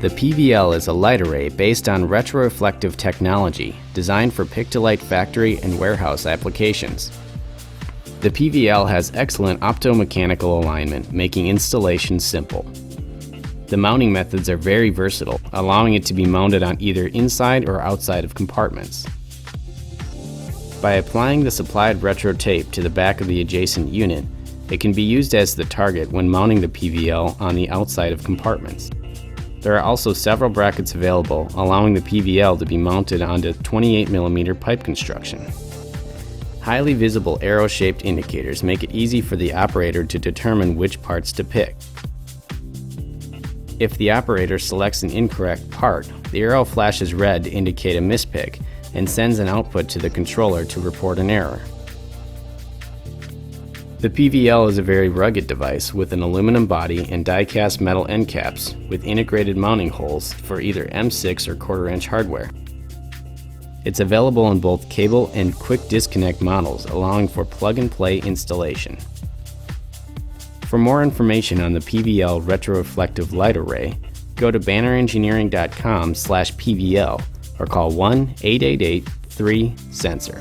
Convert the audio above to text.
The PVL is a light array based on retroreflective technology designed for pick-to-light factory and warehouse applications. The PVL has excellent optomechanical alignment, making installation simple. The mounting methods are very versatile, allowing it to be mounted on either inside or outside of compartments. By applying the supplied retro tape to the back of the adjacent unit, it can be used as the target when mounting the PVL on the outside of compartments. There are also several brackets available, allowing the PVL to be mounted onto 28mm pipe construction. Highly visible arrow-shaped indicators make it easy for the operator to determine which parts to pick. If the operator selects an incorrect part, the arrow flashes red to indicate a mispick and sends an output to the controller to report an error. The PVL is a very rugged device with an aluminum body and die-cast metal end caps with integrated mounting holes for either M6 or 1/4-inch hardware. It's available in both cable and quick disconnect models, allowing for plug-and-play installation. For more information on the PVL Retroreflective Light Array, go to bannerengineering.com/PVL or call 1-888-3-SENSOR.